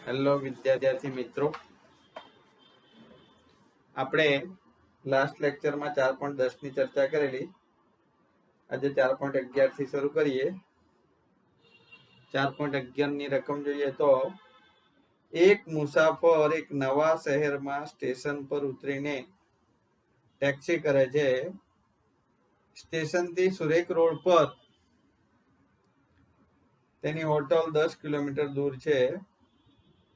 Hello વિદ્યાર્થી મિત્રો, આપણે લાસ્ટ લેક્ચરમાં 4.10 ની ચર્ચા કરેલી. આજે 4.11 થી શરૂ કરીએ. 4.11 ની રકમ જોઈએ તો એક મુસાફર એક નવા શહેરમાં સ્ટેશન પર ઉતરીને ટેક્સી કરે છે. સ્ટેશનથી સુરેખ રોડ પર તેની હોટલ 10 કિલોમીટર દૂર છે.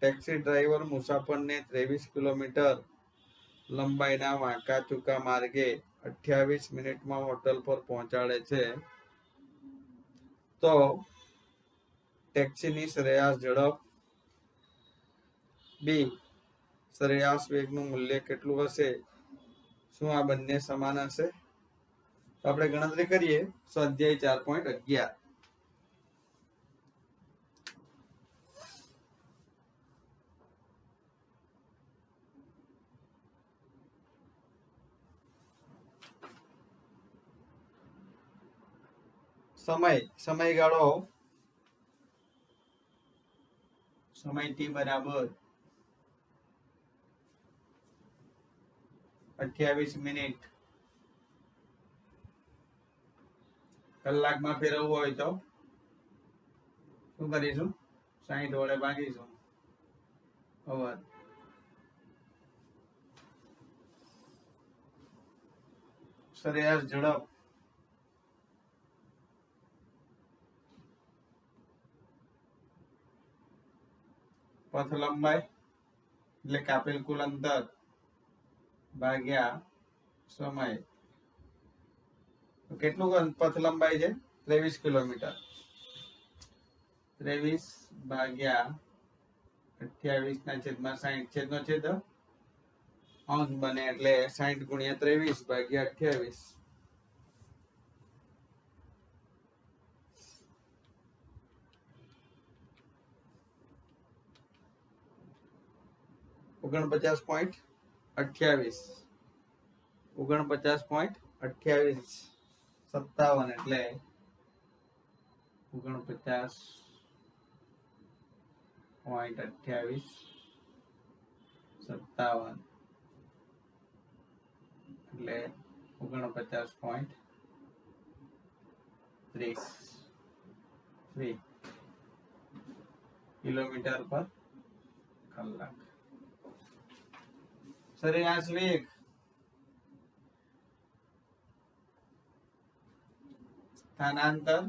ટેક્સી ડ્રાઈવર મુસાફરને 23 કિલોમીટર લંબાઈના વાંકા ચૂકા માર્ગે 28 મિનિટમાં હોટલ પર પહોંચાડે છે. તો ટેક્સીની સરેરાશ ઝડપ, બી સરેરાશ વેગનું મૂલ્ય કેટલું હશે? શું આ બંને સમાન હશે? તો આપણે ગણતરી કરીએ. સ્વાધ્યાય 4.11. સમયગાળો સમય t બરાબર 28 મિનિટ. કલાકમાં ફેરવવું હોય તો શું કરીશું? 60 વડે ભાગીશું. અવર સરેરાશ ઝડપ પથ લંબાઈ એટલે કાપેલ કુલ અંતર ભાગ્યા સમય. કેટલું પથ લંબાઈ છે? 23 કિલોમીટર. 23 ભાગ્યા 28 ના છેદમાં 60, છેદનો છેદ અંશ બને એટલે 60 ગુણ્યા 23 ભાગ્યા 28. $49.28. 49.28 57 એટલે 49.28 57 એટલે 49.30 કિલોમીટર પર કલાક. સરેરાશ વેગ સ્થાનાંતર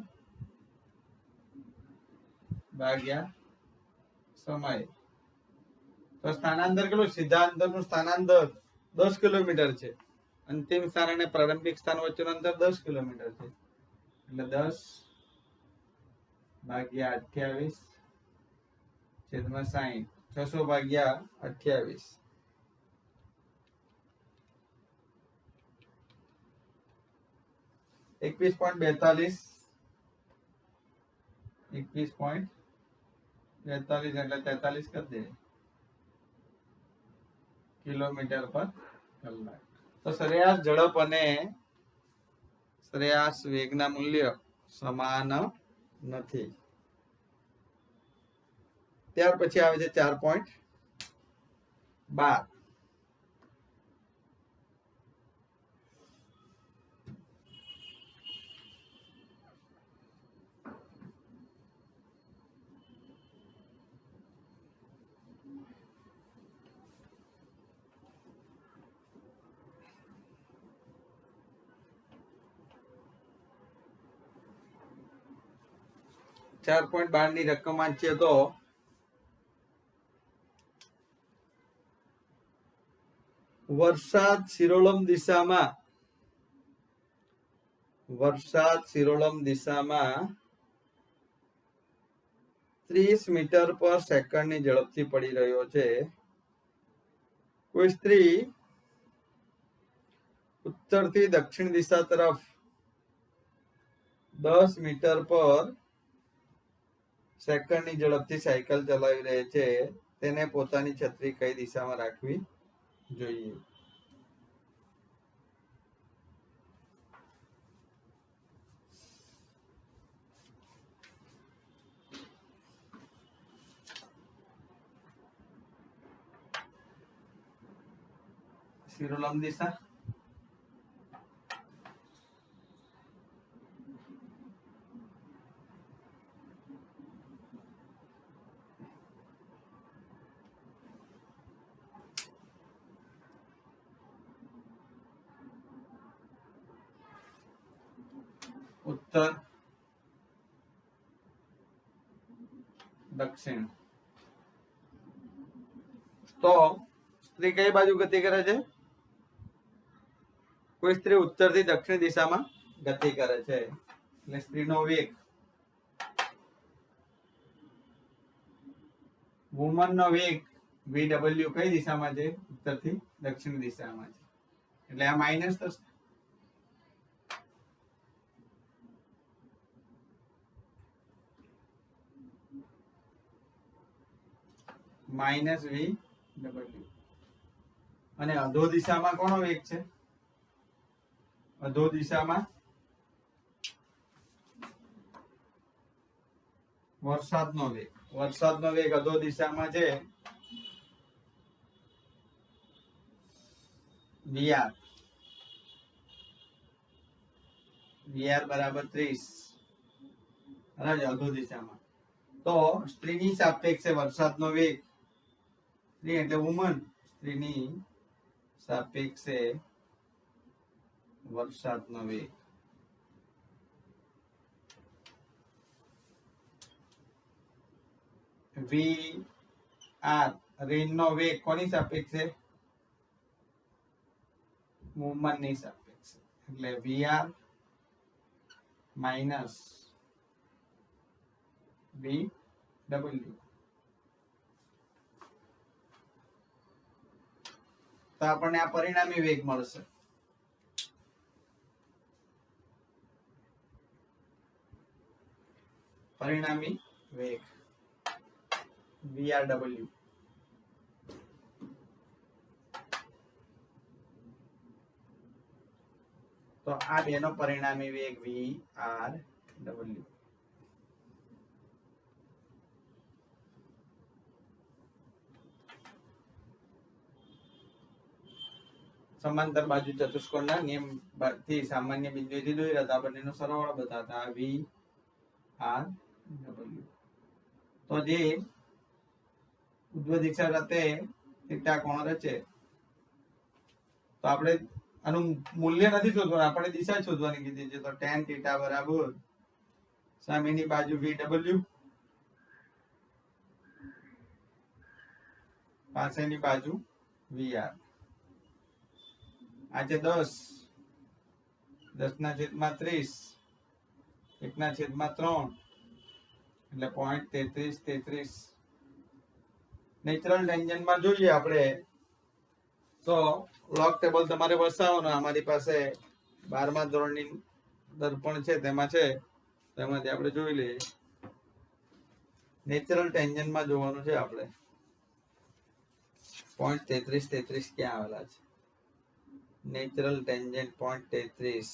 ભાગ્યા સમય. તો સ્થાનાંતર કેટલું? સીધા અંતરનું સ્થાનાંતર 10 કિલોમીટર છે. અંતિમ સ્થાન અને પ્રારંભિક સ્થાન વચ્ચેનું અંતર 10 કિલોમીટર છે. એટલે 10 ભાગ્યા 28 છેદમાં 60, 600 ભાગ્યા 28. 21.42 એટલે 43 કરી દે કિલોમીટર પર કલાક. તો સરેરાશ ઝડપ અને સરેરાશ વેગના મૂલ્ય સમાન નથી. ત્યાર પછી આવે છે 4.12. ની રકમ વાંચીએ તો વરસાદ શિરોળમ દિશામાં 30 મીટર પર સેકન્ડની ઝડપથી પડી રહ્યો છે. કોઈ સ્ત્રી ઉત્તરથી દક્ષિણ દિશા તરફ 10 મીટર પર સેકન્ડની ઝડપથી સાયકલ ચલાવી રહી છે. તેને પોતાની છત્રી કઈ દિશામાં રાખવી જોઈએ? શિરોલંબ દિશા, ઉત્તર, દક્ષિણ. તો સ્ત્રી કઈ બાજુ ગતિ કરે છે? કોઈ સ્ત્રી ઉત્તર થી દક્ષિણ દિશામાં ગતિ કરે છે એટલે સ્ત્રીનો વેગ, વુમન નો વેગ VW કઈ દિશામાં છે? ઉત્તર થી દક્ષિણ દિશામાં છે એટલે આ માઇનસ થશે. Minus VW. અને અધો દિશામાં કોનો વેગ છે? અધો દિશામાં વરસાદનો વેગ. વરસાદનો વેગ અધો દિશામાં છે VR. VR બરાબર 30 બરાબર અધો દિશામાં. તો સ્ત્રીની સાપેક્ષે વરસાદનો વેગ, સ્ત્રી એટલે વુમન, સ્ત્રીની સાપેક્ષે વરસાદનો વેગ VR. રેનનો વેગ કોની સાપેક્ષે? વુમન ની સાપેક્ષે એટલે VR માઇનસ VW. તો આપણને આ પરિણામી વેગ મળશે. પરિણામી વેગ VRW. તો આ બેનો પરિણામી વેગ VRW. સમાંતર બાજુ ચતુષ્કોણના નિયમ થી સામાન્ય બિંદુથી દોર્યા હતા, બંનેનો સરવાળો બતાવતા VRW. તો જે ઉધ્વ દિશા સાથે થીટા કોણ રચે, તો આપણે આનું મૂલ્ય નથી શોધવાનું, આપણે દિશા શોધવાની કીધી છે. તો tan થીટા બરાબર સામેની બાજુ VW, પાછળની બાજુ VR. આ છે 10, 10/30, 1/3 એટલે 0.3333. નેચરલ ટેન્જન્ટમાં જોઈએ આપણે તો લોગ ટેબલ તમારે વસાવવાનું. અમારી પાસે 12મા ધોરણની દર્પણ છે તેમાં છે, તેમાંથી આપણે જોઈ લઈએ. નેચરલ ટેન્જન્ટમાં જોવાનું છે આપણે 0.3333 ક્યાં આવેલા છે. નેચરલ ટેન્જન્ટ 0.33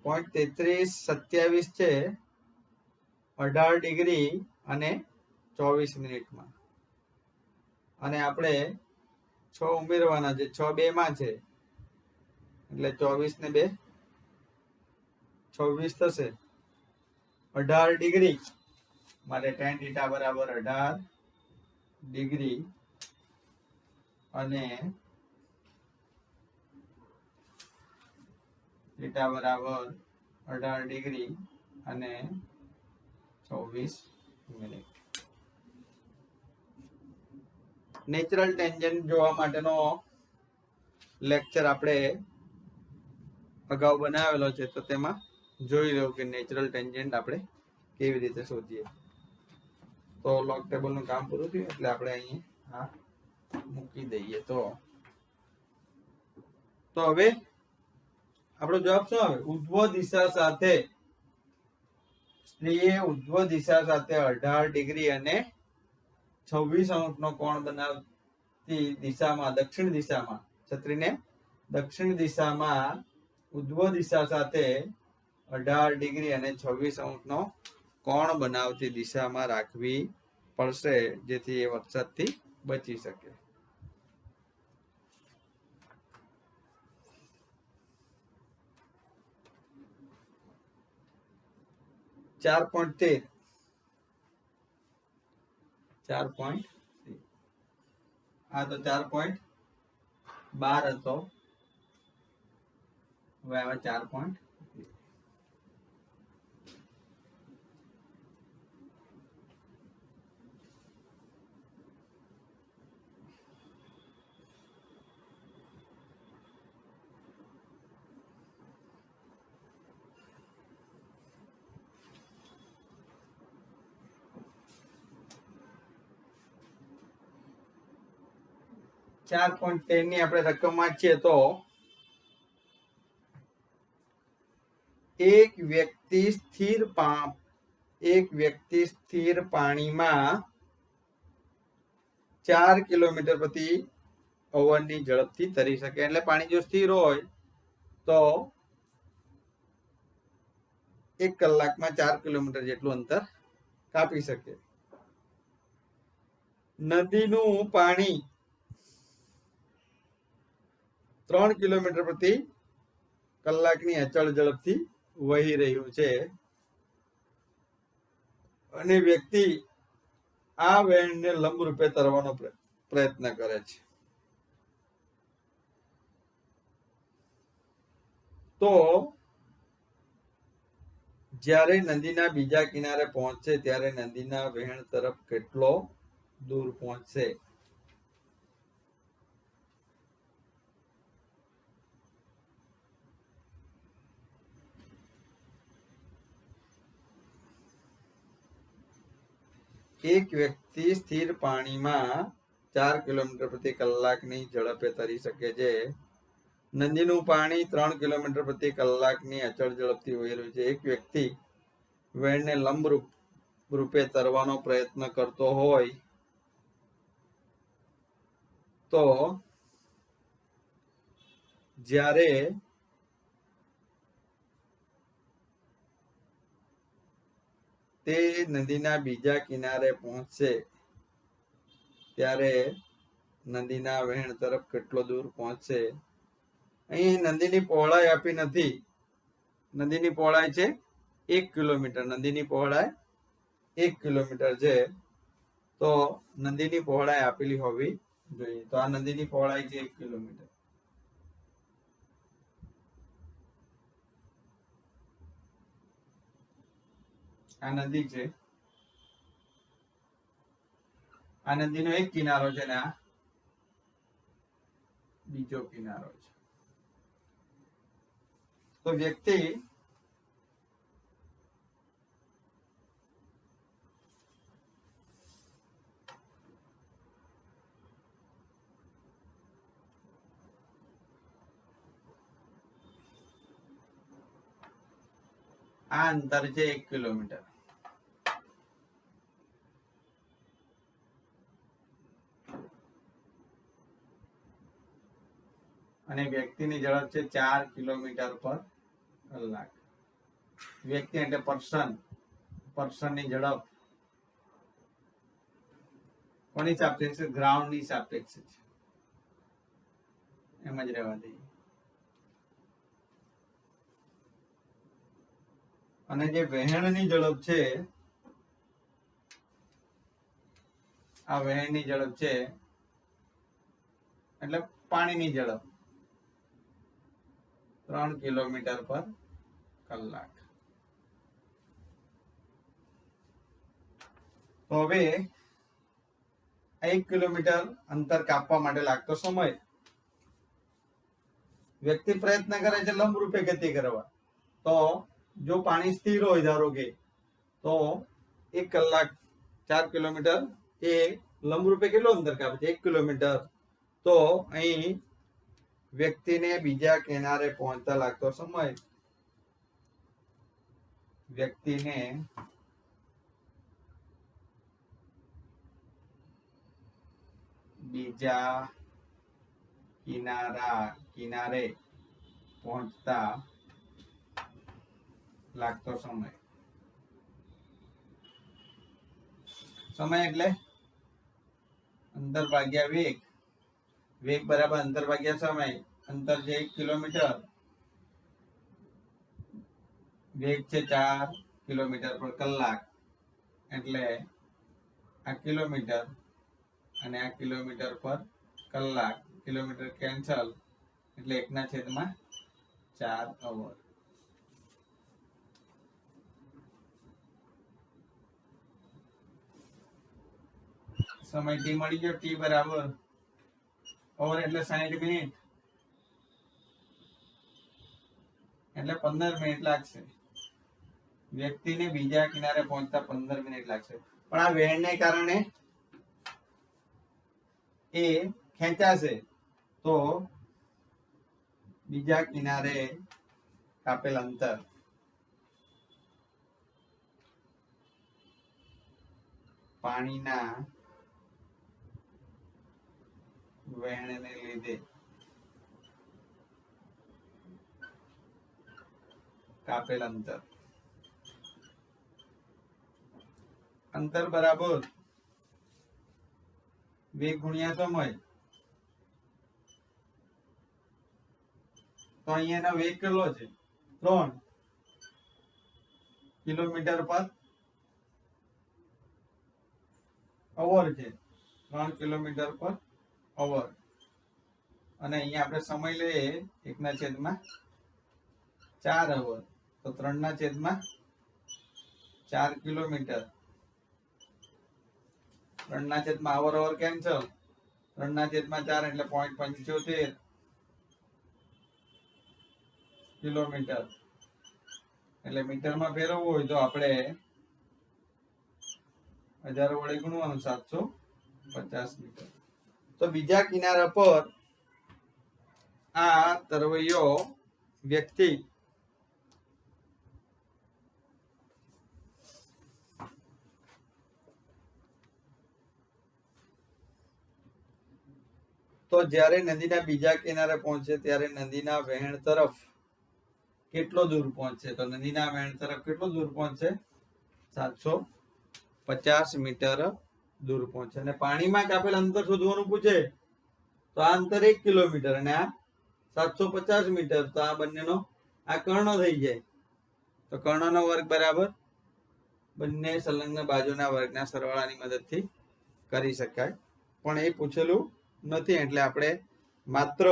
27 છે 18 ડિગ્રી અને 24 મિનિટમાં. અને આપણે 6 ઉમેરવાના છે, 6 2 માં છે એટલે 24 ને 2 26 થશે. 18 ડિગ્રી માટે tan થીટા બરાબર 18 ડિગ્રી અને થીટા બરાબર 18 ડિગ્રી અને 24 મિનિટ. નેચરલ ટેન્જન્ટ જોવા માટેનો લેક્ચર આપણે અગાઉ બનાવેલો છે, તો તેમાં જોઈ લો કે નેચરલ ટેન્જન્ટ આપણે કેવી રીતે શોધીએ. તો લોગ ટેબલનું કામ પૂરું થયું એટલે આપણે અહીંયા મૂકી દઈએ. તો હવે આપણો જવાબ શું આવે? ઉધ્વ દિશા સાથે સ્ત્રીએ ઉધ્વ દિશા સાથે 18 ડિગ્રી અને 26 નો કોણ બનાવતી દિશામાં, દક્ષિણ દિશામાં, છત્રીને દક્ષિણ દિશામાં ઉધ્વ દિશા સાથે 18 ડિગ્રી અને 26 નો કોણ બનાવતી દિશામાં રાખવી પડશે, જેથી એ વરસાદથી બચી શકે. 4.13 4.13 આ તો 4.12 હતો, હવે આવે 4. 4.13 ની આપણે રકમ વાંચીએ તો એક વ્યક્તિ સ્થિર પાણીમાં 4 કિલોમીટર પ્રતિ અવરની ઝડપથી તરી શકે. એટલે પાણી જો સ્થિર હોય તો 1 કલાકમાં 4 કિલોમીટર જેટલું અંતર કાપી શકે. નદીનું પાણી 3 કિલોમીટર પ્રતિ કલાકની અચળ ઝડપથી વહી રહ્યું છે અને વ્યક્તિ આ વહેણને લંબ રૂપે તરવાનો પ્રયત્ન કરે છે. તો જ્યારે નદીના બીજા કિનારે પહોંચશે ત્યારે નદીના વહેણ તરફ કેટલો દૂર પહોંચશે? એક વ્યક્તિ સ્થિર પાણીમાં 4 કિલોમીટર પ્રતિ કલાકની ઝડપે તરી શકે છે. નદીનું પાણી 3 કિલોમીટર પ્રતિ કલાકની અચળ ઝડપથી વહી રહ્યું છે. એક વ્યક્તિ વહેણને લંબ રૂપે તરવાનો પ્રયત્ન કરતો હોય તો જ્યારે તે નદીના બીજા કિનારે પહોંચશે ત્યારે નદીના વહેણ તરફ કેટલો દૂર પહોંચશે? અહીં નદીની પહોળાઈ આપી નથી. નદીની પહોળાઈ છે 1 કિલોમીટર. નદીની પહોળાઈ 1 કિલોમીટર છે. તો નદીની પહોળાઈ આપેલી હોવી જોઈએ. તો આ નદીની પહોળાઈ છે 1 કિલોમીટર. આ નદી છે. આ નદીનો એક કિનારો છે ને આ બીજો કિનારો છે. તો વ્યક્તિ આ અંતર છે 1 કિલોમીટર. અને વ્યક્તિની ઝડપ છે 4 કિલોમીટર પર કલાક. વ્યક્તિ એટલે પર્સનની ઝડપ કોની સાપેક્ષે? ગ્રાઉન્ડની સાપેક્ષે છે. એમ જ રહેવા દઈએ. અને જે વહેણની ઝડપ છે, આ વહેણની ઝડપ છે એટલે પાણીની ઝડપ 3 કિલોમીટર પર કલાક. તો હવે 1 કિલોમીટર અંતર કાપવા માટે લાગતો સમય, વ્યક્તિ પ્રયત્ન કરે છે લંબ રૂપે ગતિ કરવા. તો જો પાણી સ્થિર હોય ધારો કે, તો 1 કલાક 4 કિલોમીટર એ લંબ રૂપે કેટલો અંતર કાપે છે? 1 કિલોમીટર. તો અહીં વ્યક્તિને બીજા કિનારે પહોંચતા લાગતો સમય, વ્યક્તિને બીજા કિનારે પહોંચતા લાગતો સમય એટલે અંતર ભાગ્યા વેગ. વેગ બરાબર અંતર ભાગ્યા સમય. અંતર છે 1 કિલોમીટર, વેગ છે 4 કિલોમીટર પર કલાક એટલે આ કિલોમીટર અને આ કિલોમીટર પર કલાક, કિલોમીટર કેન્સલ એટલે 1/4 અવર. સમય ટી મળી ગયો. ટી બરાબર અવર એટલે 60 મિનિટ એટલે 15 મિનિટ લાગશે. વ્યક્તિને બીજા કિનારે પહોંચતા 15 મિનિટ લાગશે. પણ આ વેણને કારણે એ ખેંચાશે તો બીજા કિનારે કાપેલ અંતર પાણીના વહેણને લીધે કાપેલ અંતર બરાબર વેગ ગુણ્યા સમય. તો અહીંયાનો વેગ કેટલો છે? 3 કિલોમીટર પર અવર છે. 3 કિલોમીટર પર અવર. અને અહીંયા આપણે સમય લઈએ 1/4 અવર. તો 3/4 કિલોમીટર. 3/4 અવર કેન્સલ. 3/4 એટલે 0.75 કિલોમીટર. એટલે મીટરમાં ફેરવવું હોય તો આપણે 1000 વડે ગુણવાનું. 750 મીટર. તો બીજા કિનારા પર આ તરવૈયો વ્યક્તિ તો જ્યારે નદીના બીજા કિનારે પહોંચે ત્યારે નદીના વહેણ તરફ કેટલો દૂર પહોંચે? તો નદીના વહેણ તરફ કેટલો દૂર પહોંચે? 750 મીટર દૂર પહોંચે. અને પાણીમાં કાપેલ અંતર શોધવાનું પૂછે તો આ અંતર 1 કિલોમીટર અને આ 750 મીટર. તો આ બંનેનો આ કર્ણ થઈ જાય. તો કર્ણનો વર્ગ બરાબર બંને સંલગ્ન બાજુના વર્ગના સરવાળાની મદદથી કરી શકાય. પણ એ પૂછેલું નથી એટલે આપણે માત્ર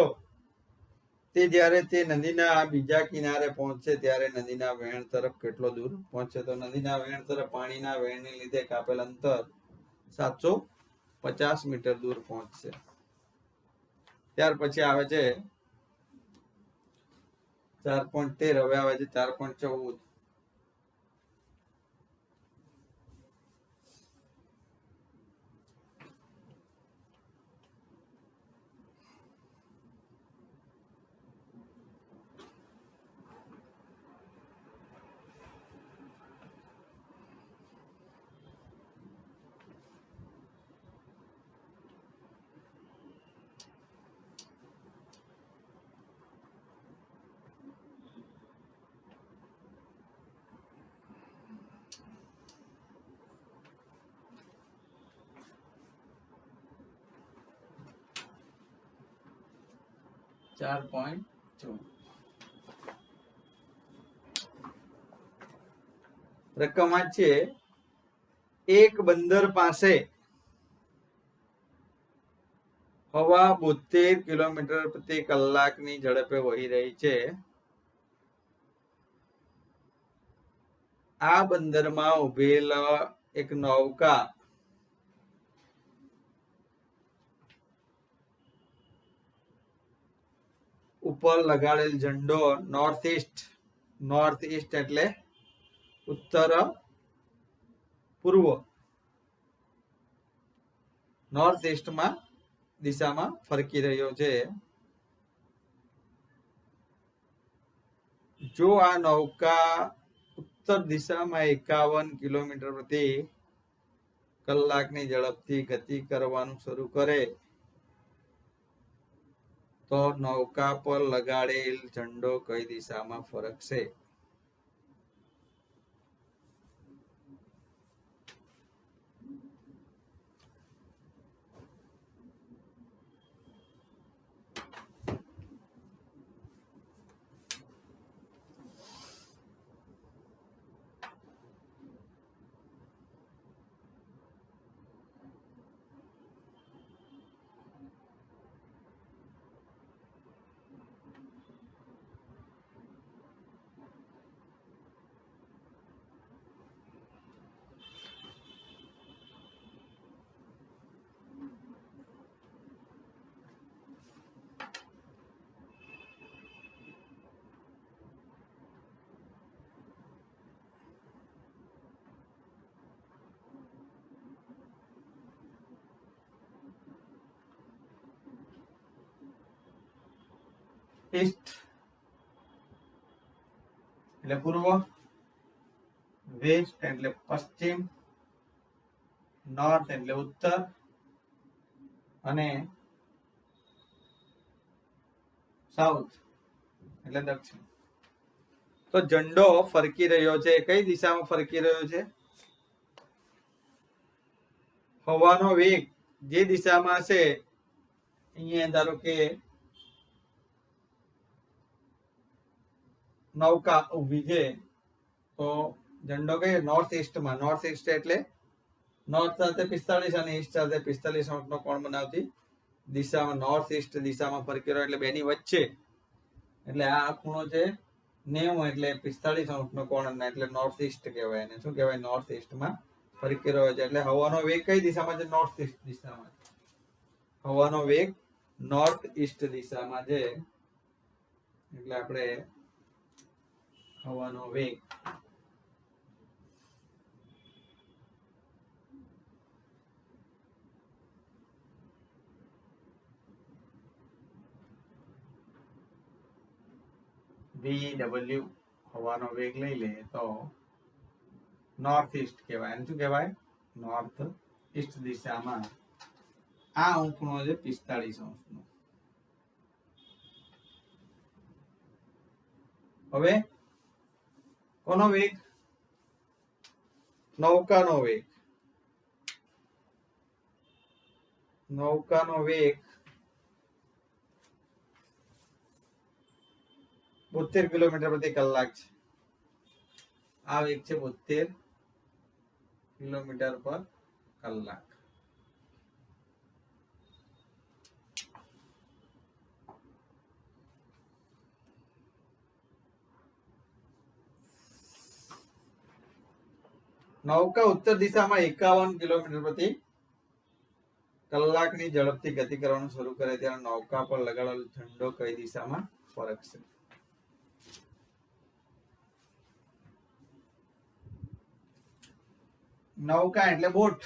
તે જ્યારે તે નદીના બીજા કિનારે પહોંચે ત્યારે નદીના વહેણ તરફ કેટલો દૂર પહોંચે. તો નદીના વહેણ તરફ પાણીના વહેણને લીધે કાપેલ અંતર 750 મીટર દૂર પહોંચશે. ત્યાર પછી આવે છે 4.13. હવે આવે છે 4.14. રકમ આ છે. એક બંદર પાસે હવા 72 કિલોમીટર પ્રતિ કલાકની ઝડપે વહી રહી છે. આ બંદરમાં ઉભેલા એક નૌકા ઉપર લગાડેલ ઝંડો નોર્થ ઈસ્ટ એટલે ઉત્તર પૂર્વ, નોર્થ ઈસ્ટમાં દિશામાં ફરકી રહ્યો છે. જો આ નૌકા ઉત્તર દિશામાં 51 કિલોમીટર પ્રતિ કલાકની ઝડપથી ગતિ કરવાનું શરૂ કરે તો નૌકા પર લગાડેલ ઝંડો કઈ દિશામાં ફરકશે? ઈસ્ટ એટલે પૂર્વ, વેસ્ટ એટલે પશ્ચિમ, નોર્થ એટલે ઉત્તર અને સાઉથ એટલે દક્ષિણ. તો ઝંડો ફરકી રહ્યો છે, કઈ દિશામાં ફરકી રહ્યો છે? હવાનો વેગ જે દિશામાં છે, અહીંયા ધારો કે નૌકા ઊભી છે તો ઝંડો કઈ નોર્થ ઈસ્ટમાં, નોર્થ ઈસ્ટ એટલે નોર્થ સાથે 45 અને ઈસ્ટ સાથે 45 અંશનો કોણ બનાવતી દિશામાં, નોર્થ ઈસ્ટ દિશામાં ફરકી રહ્યો એટલે બેની વચ્ચે, એટલે આ ખૂણો છે 90 એટલે 45 અંશનો કોણ, એટલે નોર્થ ઈસ્ટ કહેવાય. એને શું કહેવાય? નોર્થ ઈસ્ટમાં ફરકી રહ્યો છે. એટલે હવાનો વેગ કઈ દિશામાં છે? નોર્થ ઈસ્ટ દિશામાં. હવાનો વેગ નોર્થ ઈસ્ટ દિશામાં છે. એટલે આપણે હવાનો વેગ VW હવાનો વેગ લઈ લે તો નોર્થ ઈસ્ટ કહેવાય. એને શું કહેવાય? નોર્થ ઈસ્ટ દિશામાં. આ ખૂણો છે 45 અંશનો. હવે કોનો વેગ? નૌકાનો વેગ. નૌકાનો વેગ 72 કિલોમીટર પ્રતિ કલાક છે. આ વેગ છે 72 કિલોમીટર પર કલાક. નૌકા ઉત્તર દિશામાં 51 કિલોમીટર પ્રતિ કલાકની ઝડપથી ગતિ કરવાનું શરૂ કરે ત્યારે નૌકા પર લગાડેલો ઝંડો કઈ દિશામાં ફરકશે? નૌકા એટલે બોટ.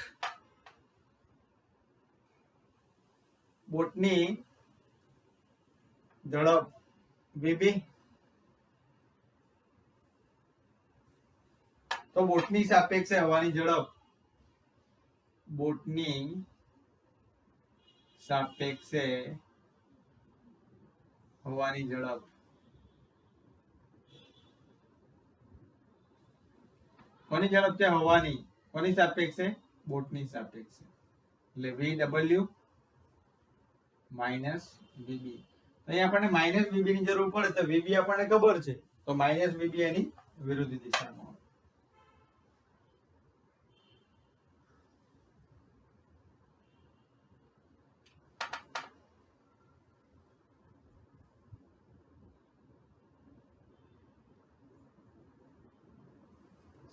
બોટની ઝડપ VB. તો બોટની સાપેક્ષે હવાની ઝડપ, બોટની સાપેક્ષે હવાની ઝડપ કોની ઝડપ છે? હવાની. કોની સાપેક્ષે? બોટની સાપેક્ષે. એટલે VW માઇનસ VB. અહીંયા આપણને માઇનસ VB ની જરૂર પડે તો VB આપણને ખબર છે, તો માઇનસ VB એની વિરુદ્ધ દિશામાં.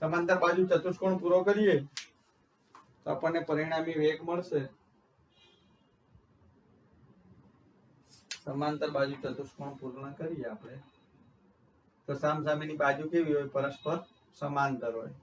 સમાંતર બાજુ ચતુષ્કોણ પૂરો કરીએ તો આપણને પરિણામી વેગ મળશે. સમાંતર બાજુ ચતુષ્કોણ પૂર્ણ કરીએ આપણે તો સામસામેની બાજુ કેવી હોય? પરસ્પર સમાંતર હોય.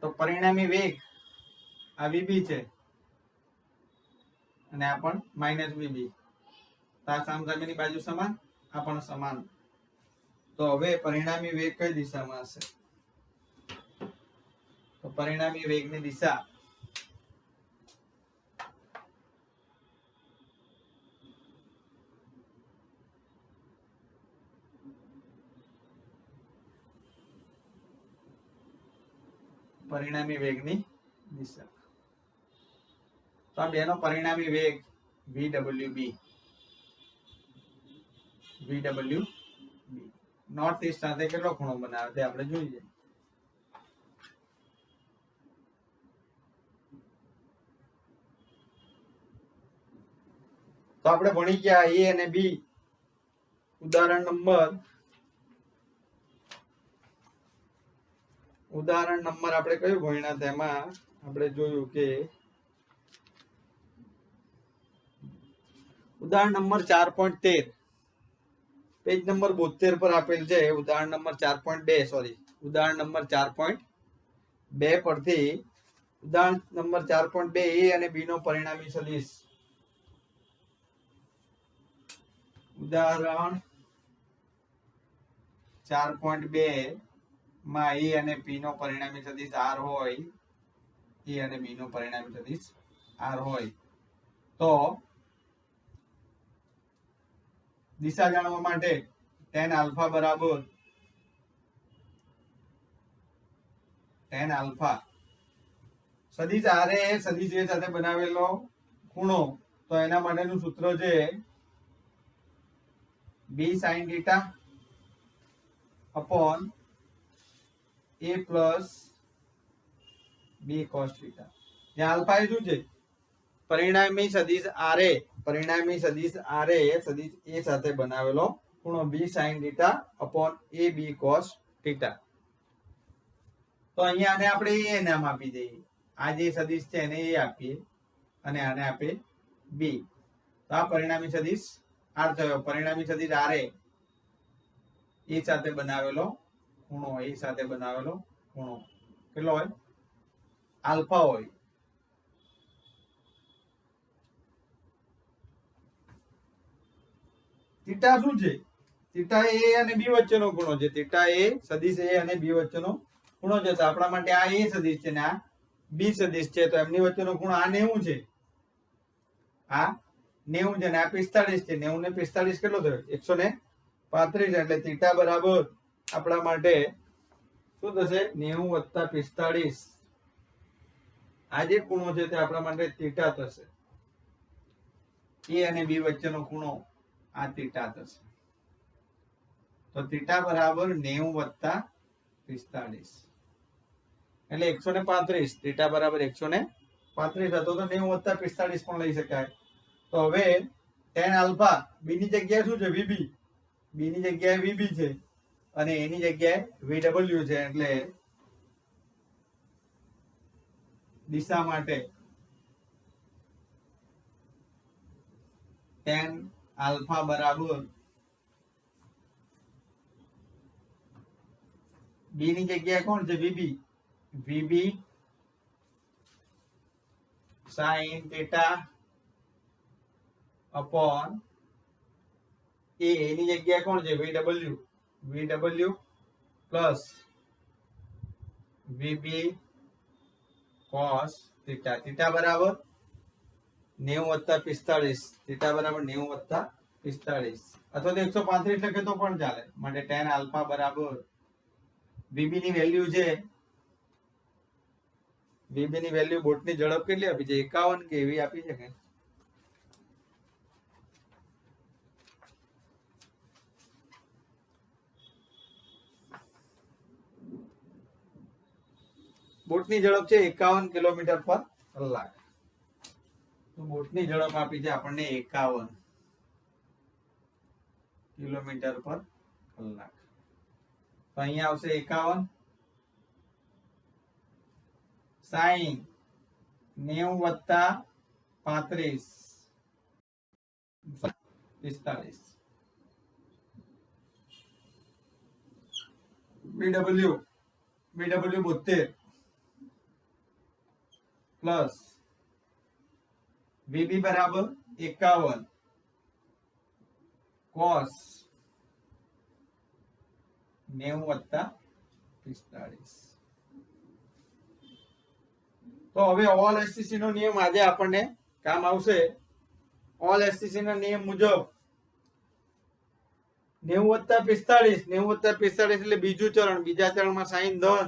તો પરિણામી વેગ આ VB છે અને આ પણ માઇનસ VB. આ સામસામેની બાજુ સમાન, આ પણ સમાન. તો હવે પરિણામી વેગ કઈ દિશામાં હશે? તો પરિણામી વેગની દિશા પરિણામી વેગની દિશા. તો આ બેનો પરિણામી વેગ VWB. નોર્થ ઈસ્ટ સાથે કેટલો ખૂણો બનાવે તે આપણે જોઈએ. તો આપણે ભણી ગયા A અને B. ઉદાહરણ નંબર આપણે કયું ભણ્યા? તેમાં આપણે જોયું કે ઉદાહરણ નંબર 4.13 પેજ નંબર 72 પર આપેલ છે. ઉદાહરણ નંબર 4.2 સોરી ઉદાહરણ નંબર 4.2 પરથી ઉદાહરણ નંબર 4.2 એ અને બી નો પરિણામી સદિશ. ઉદાહરણ 4.2 માં એ અને પી નો પરિણામી સદિશ r હોય, એ અને બી નો પરિણામી સદિશ r હોય તો દિશા જાણવા માટે tan આલ્ફા બરાબર tan આલ્ફા સદિશ r એ સદિશ a સાથે બનાવેલો ખૂણો, તો એના માટેનું સૂત્ર છે b sin theta upon a plus b cos theta. જ્યાં આલ્ફા એ શું છે? પરિણામી સદિશ r એ સદિશ a સાથે બનાવેલો ખૂણો b sin theta upon a b cos theta. તો અહીંયા આને આપણે a નામ આપી દઈએ. આ જે સદિશ છે એને a આપીએ અને આને આપે b. તો આ પરિણામી સદિશ r થયો. પરિણામી સદિશ r એ સાથે બનાવેલો ખૂણો, કેટલો હોય? આલ્ફા હોય. થીટા શું છે? થીટા એ અને બી વચ્ચેનો ખૂણો છે. થીટા એ સદિશ એ અને બી વચ્ચેનો ખૂણો છે. તો આપણા માટે આ એ સદિશ છે ને આ બી સદિશ છે. તો એમની વચ્ચેનો ખૂણો આ 90 છે. આ 90 છે ને આ 45 છે. 90 ને 45 કેટલો થયો? 135. એટલે થીટા બરાબર આપણા માટે શું થશે? 90 + 45. આ જે ખૂણો છે તે આપણા માટે થીટા થશે. એ અને બી વચ્ચેનો ખૂણો આ થીટા થશે. તો થીટા બરાબર 90 + 45 એટલે 135. થીટા બરાબર 135 હતો તો 90 + 45 પણ લઈ શકાય. તો હવે tan આલ્ફા બી ની જગ્યાએ શું છે? VB. બી ની જગ્યાએ VB છે અને એ ની જગ્યાએ VW છે. એટલે દિશા માટે tan આલ્ફા બરાબર બી ની જગ્યાએ કોણ છે? VB sin theta upon a ની જગ્યાએ કોણ છે? VW plus VB cos theta. theta બરાબર 90 + 45. થીટા બરાબર 90 + 45 અથવા તો 135 લખે તો પણ ચાલે. માટે tan આલ્ફા બરાબર VB ની વેલ્યુ છે. VB ની વેલ્યુ બોટની ઝડપ કેટલી આપી છે? 51 કે એવી આપી છે કે? બોટની ઝડપ છે 51 કિલોમીટર પર કલાક. તો બોટની ઝડપ આપી છે આપણને 51 કિલોમીટર પર કલાક. તો અહીંયા આવશે 51 sin 90 + 35 45 BW 72 પ્લસ VB બરાબર 51 cos 90 + 45. તો હવે ઓલ એસસીસી નો નિયમ આજે આપણને કામ આવશે. ઓલ એસસીસી ના નિયમ મુજબ 90 + 45 એટલે બીજું ચરણ. બીજા ચરણમાં સાઈન ધન,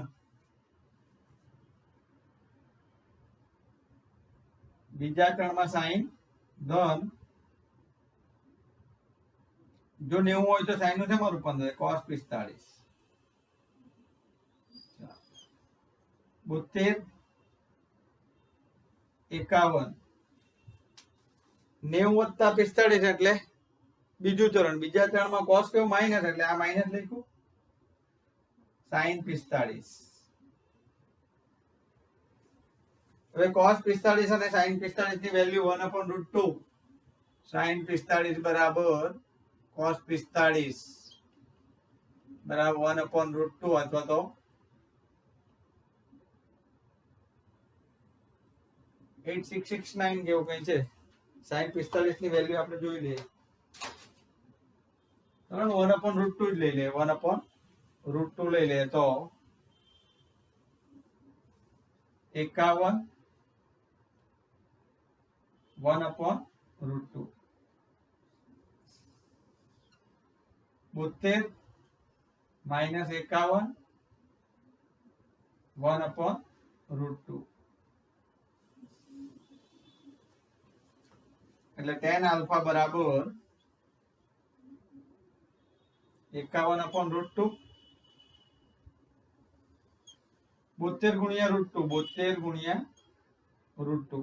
જો 90 હોય તો સાઈન નું શેમાં રૂપાંતર? cos 45. 72 51 90 + 45 એટલે બીજું ચરણ. બીજા ચરણમાં cos કેવું? માઇનસ. એટલે આ માઇનસ લખ્યું. sin 45. હવે cos 45 અને sin 45 ની વેલ્યુ 1/√2 sin 45 બરાબર cos 45 બરાબર 1/√2 અથવા તો 8669 જેવું કઈ છે. sin 45 ની વેલ્યુ આપણે જોઈ લઈએ. બરાબર 1/√2 જ લઈ લે. 1/√2 લઈ લે તો 51 1/√2 72 માઇનસ 51 1/√2 એટલે tan આલ્ફા બરાબર 51/√2 72 ગુણ્યા √2 72 ગુણ્યા √2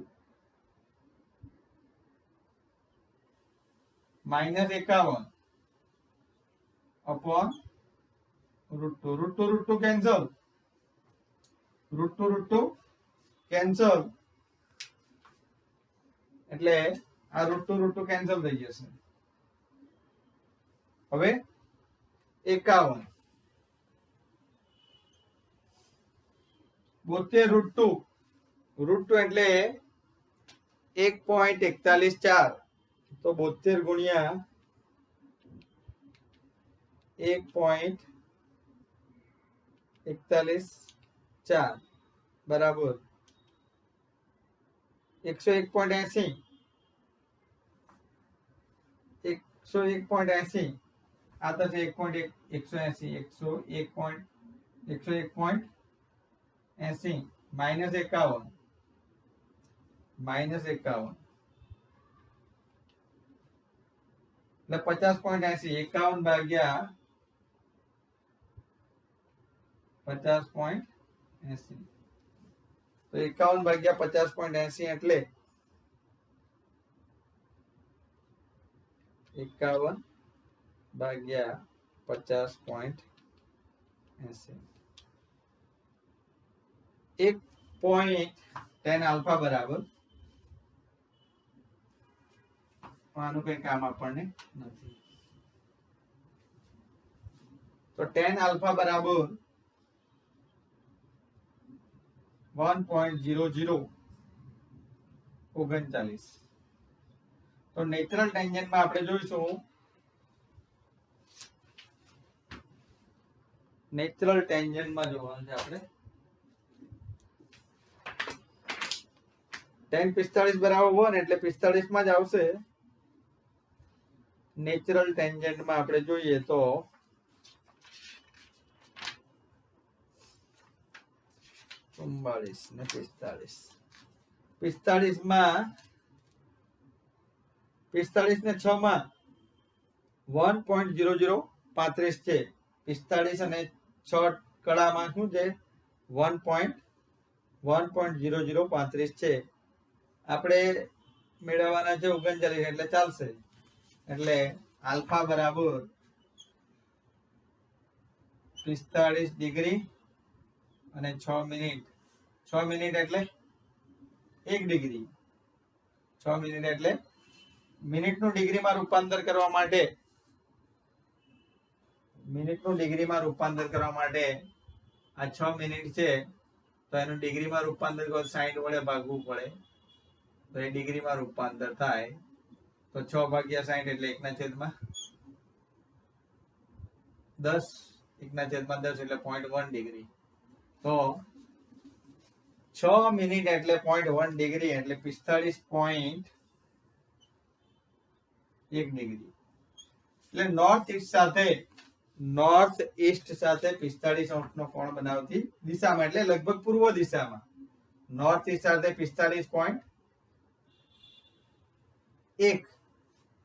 માઇનસ 51 અપોન √2 કેન્સલ કેન્સલ એટલે આ √2 કેન્સલ થઈ જશે. હવે 51 72 √2 એટલે 1.414 તો 72 ગુણ્યા 1.414 બરાબર 101.80 101.80 આ તો છે 1.180 101.80 માઇનસ 51 એટલે 50.80 51 ભાગ્યા 50.80 તો 51 ભાગ્યા 50.80 એટલે 51 ભાગ્યા 50.80 1.10 આલ્ફા બરાબર આનું કઈ કામ આપણને નથી. તો tan આલ્ફા બરાબર 1.0039. તો નેચરલ ટેન્જન્ટમાં આપણે જોઈશું નેચરલ ટેન્જન્ટમાં જોવાનું છે આપણે tan 45 બરાબર 1 એટલે 45 માં જ આવશે. નેચરલ ટેન્જન્ટમાં આપણે જોઈએ તો 44 ને 45 45 માં 45 ને 6 માં 1.0035 છે. 45 અને 6 કળામાં શું છે 1.0035 છે. આપણે મેળવવાના છે 39 એટલે ચાલશે. એટલે આલ્ફા બરાબર 45 ડિગ્રી અને 6 મિનિટ 6 મિનિટ એટલે 1 ડિગ્રી 6 મિનિટ એટલે મિનિટનું ડિગ્રીમાં રૂપાંતર કરવા માટે આ 6 મિનિટ છે તો એનું ડિગ્રીમાં રૂપાંતર કરો 60 વડે ભાગવું પડે તો એ ડિગ્રીમાં રૂપાંતર થાય તો 6 ભાગ્યા 60 એટલે 1/10 1/10 એટલે 0.1 ડિગ્રી. તો 6 મિનિટ એટલે 0.1 ડિગ્રી એટલે 45.1 ડિગ્રી. એટલે નોર્થ ઈસ્ટ સાથે 45 અંશનો કોણ બનાવતી દિશામાં એટલે લગભગ પૂર્વ દિશામાં નોર્થ ઈસ્ટ સાથે 45.1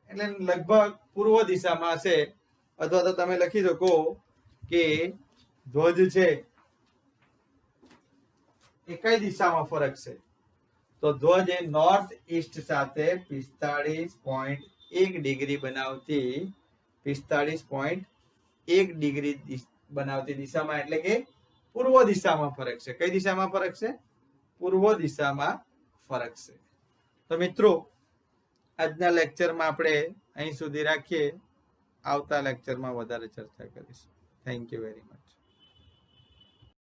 એટલે લગભગ પૂર્વ દિશામાં હશે. અથવા તો તમે લખી શકો કે ધ્વજ છે એ કઈ દિશામાં ફરક છે તો ધ્વજ એ નોર્થ ઈસ્ટ સાથે 45.1 ડિગ્રી બનાવતી 45.1 ડિગ્રી બનાવતી દિશામાં એટલે કે પૂર્વ દિશામાં ફરક છે. કઈ દિશામાં ફરક છે? પૂર્વ દિશામાં ફરક છે. તો મિત્રો આજના લેક્ચરમાં આપણે અહીં સુધી રાખીએ. આવતા લેક્ચરમાં વધારે ચર્ચા કરીશું. Thank you very much.